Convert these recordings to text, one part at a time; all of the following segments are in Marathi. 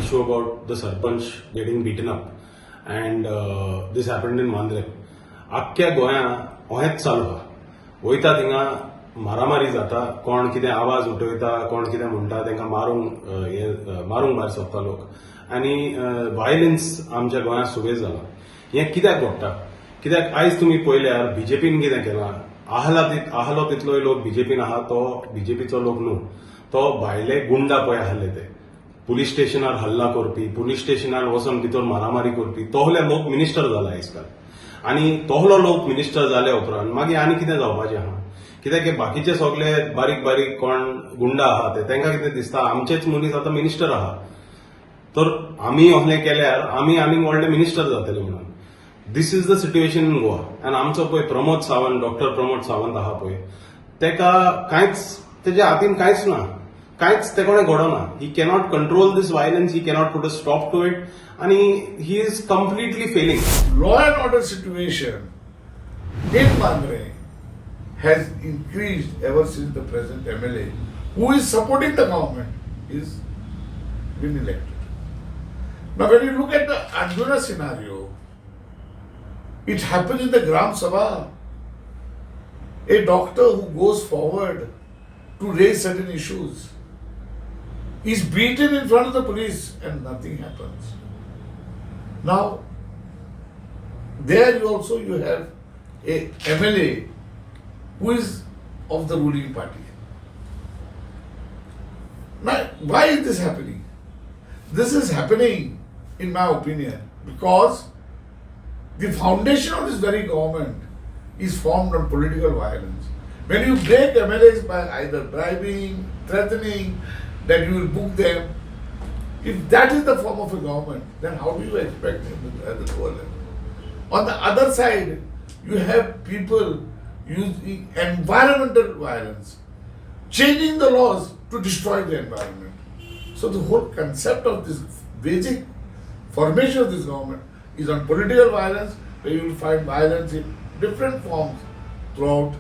issue about the Sarpanch getting beaten up, and this happened in Mandre. आख्ख्या गोंयांत अहेंच चालू आहा. वयता थिंगा मारामारी जाता, कोण कितें आवाज उठयता, कोण कितें म्हणटा तांकां मारूंक भायर सरता लोक, आनी वायलन्स आमच्या गोंयांत सुबेज जाला. हें कित्याक घडटा? कित्याक आयज तुमी पळयल्यार बीजेपीन कितें केलां, आहलो तितलोय लोक बीजेपीन आहा, तो बीजेपीचो लोक न्हू, तो भायले गुंडा पळय आहले ते पुलीस स्टेशनार हल्ला करपी, पुलीस स्टेशनार वचून भितर मारामारी करपी, तोहले लोक मिनिस्टर जाला आयजकाल. आनी तोहलो लोक मिनिस्टर जाल्या उपरांत मागीर आनी कितें जावपाचें आहा? कित्याक हे बाकीचे सगळे बारीक बारीक कोण गुंडा आहा ते तांकां कितें दिसता आमचेच मनीस आतां मिनिस्टर आहा, तर आमी असलें केल्यार आमी आनीक व्हडले मिनिस्टर जातले म्हणून. This is the situation in Goa. आनी आमचो पळय प्रमोद सावंत, डॉक्टर प्रमोद सावंत आहा पळय, तेका कांयच तेज्या हातीन कांयच ना, कांयच ते कोणें घडोना. He cannot control this violence, he cannot put a stop to it, आनी he is completely failing. Law and order situation in Mandre has increased ever since the present MLA, who is supporting the government, is been elected. Now, when you look at the Anjuna scenario, it happened in the Gram Sabha. A doctor who goes forward to raise certain issues is beaten in front of the police and nothing happens. Now, there you have a MLA who is of the ruling party. Now, why is this happening? This is happening, in my opinion, because the foundation of this very government is formed on political violence. When you break MLAs by either bribing, threatening, that you will book them, if that is the form of a government, then how do you expect it at the lower level? On the other side, you have people using environmental violence, changing the laws to destroy the environment. So the whole concept of this basic formation of this government is on political violence, where you will find violence in different forms throughout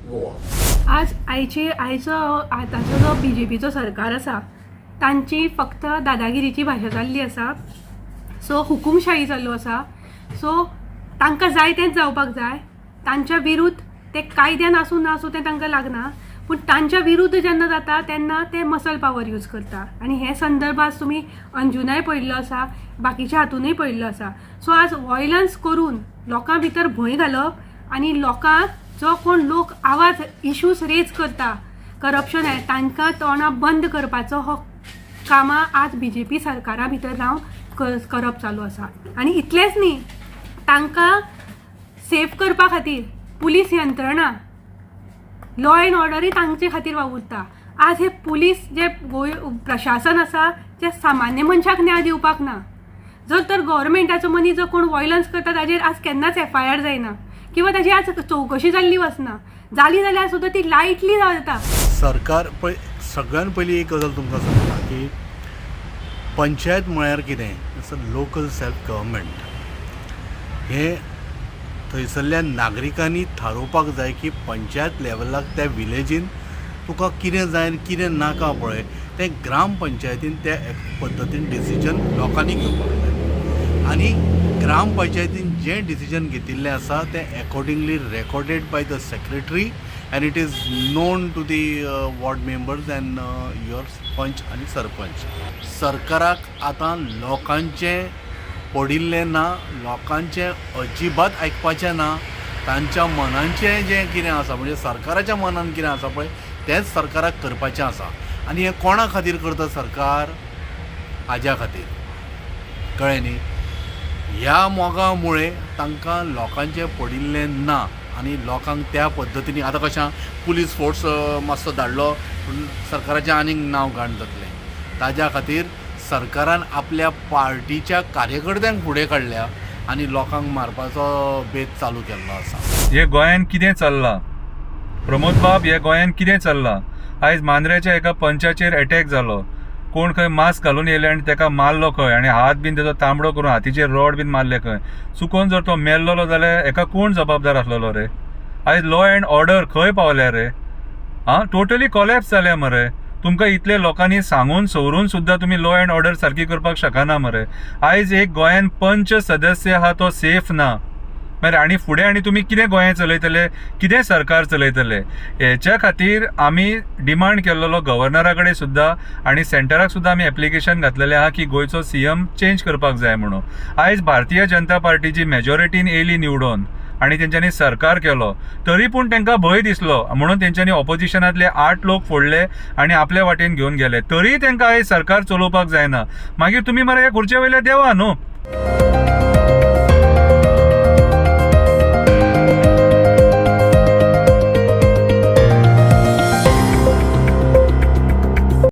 Goa. आताचो जो बीजेपीचो सरकार आसा तांची फक्त दादागिरीची भाशा जाल्ली आसा. सो हुकुमशाही चालू आसा. सो तांकां जाय तेंच जावपाक जाय. तांच्या विरुद्ध ते कायद्यान आसूं ना आसूं तें तांकां लागना, पूण तांच्या विरुद्ध जेन्ना जाता तेन्ना ते मसल पावर यूज करता. आनी हे संदर्भात तुमी अंजुनाय पळयल्लो आसा, बाकीच्या हातूनय पळयल्लो आसा. सो आज व्हायलन्स करून लोकां भितर भंय घालप आनी लोकांक जो कोण लोक आवाज इश्यूज रेज करता, करप्शन आहे तांकां तोंडां बंद करपाचो हो कामां आज बीजेपी सरकारा भितर रावन करप चालू आसा. आनी इतलेंच न्ही, तांकां सेफ करपा खातीर पुलीस यंत्रणा, लॉ एंड ऑर्डरय तांचे खातीर वावुरता. आज हे पुलीस जे प्रशासन आसा जे सामान्य मनशाक न्याय दिवपाक ना. जर तर गव्हर्मेंटाचो मनीस जो कोण व्हायलन्स करता ताजेर आज केन्नाच FIR जायना किंवा ताजी आज चौकशी जाल्ली वचना. जाली जाल्यार सुद्दां ती लायटली जाता. सरकार पळय, सगळ्यान पयलीं एक गजाल तुमकां सांगता की पंचायत म्हळ्यार कितें, it's a local self government. हें थंयसरल्या नागरिकांनी थारोवपाक जाय की पंचायत लेवलाक त्या विलेजीन तुका कितें जाय आनी कितें नाका पळय तें ग्रामपंचायतीन त्या पद्दतीन डिसिजन लोकांनी घेवपाक जाय. आनी ग्रामपंचायतीन जें डिसिजन घेतिल्लें आसा तें accordingly recorded by the secretary and it is known to the ward members and your पंच आनी सरपंच. सरकाराक आतां लोकांचें पडिल्लें ना, लोकांचें अजिबात आयकपाचें ना. तांच्या मनांचें जें कितें आसा, म्हणजे सरकाराच्या मनान कितें आसा पळय तेंच सरकाराक करपाचें आसा. आनी हें कोणा खातीर करता सरकार? हाज्या खातीर. कळ्ळें न्ही? ह्या मोगा मुळे तांकां लोकांचें पडिल्लें ना आनी लोकांक त्या पद्दतीन आतां कशें पुलीस फोर्स मातसो धाडलो पूण सरकाराचें आनीक नांव घाण जातलें. ताज्या खातीर सरकारान आपल्या पार्टीच्या कार्यकर्त्यांक फुडें काडल्या आनी लोकांक मारपाचो बेत चालू केल्लो आसा. हे गोंयान कितें चल्लां प्रमोद बाब? हे गोंयान कितें चल्लां? आयज मांद्रेच्या एका पंचाचेर अटॅक जालो. कोण खंय मास्क घालून येयले आनी ताका मारलो खंय आनी हात बीन तेजो तांबडो करून हातीचेर रॉड बीन मारले खंय. चुकोन जर तो मेल्लो जाल्यार हेका कोण जबाबदार आसलेलो रे? आयज लॉ एंड ऑर्डर खंय पावल्या रे? टोटली कॉलॅप्स जाल्या मरे. तुमकां इतले लोकांनी सांगून सवरून सुद्दां तुमी लॉ अँड ऑर्डर सारकी करपाक शकना मरे. आयज एक गोंयान पंच सदस्य आहा तो सेफ ना, मागीर आनी फुडें आनी तुमी कितें गोंय चलयतले, कितें सरकार चलयतले. हेच्या खातीर आमी डिमांड केल्लो गव्हर्नरा कडेन सुद्दां आनी सेंटराक सुद्दां आमी एप्लिकेशन घातलेलें आहा की गोंयचो CM चेंज करपाक जाय म्हणून. आयज भारतीय जनता पार्टीची मेजॉरिटीन येयली निवडून आनी तेंच्यांनी सरकार केलो, तरी पूण तांकां भंय दिसलो म्हणून तेंच्यांनी ऑपोजिशनांतले 8 लोक फोडले आनी आपल्या वाटेन घेवन गेले. तरी तांकां आयज सरकार चलोवपाक जायना. मागीर तुमी मरे ह्या खुर्चे वयले देवा न्हू.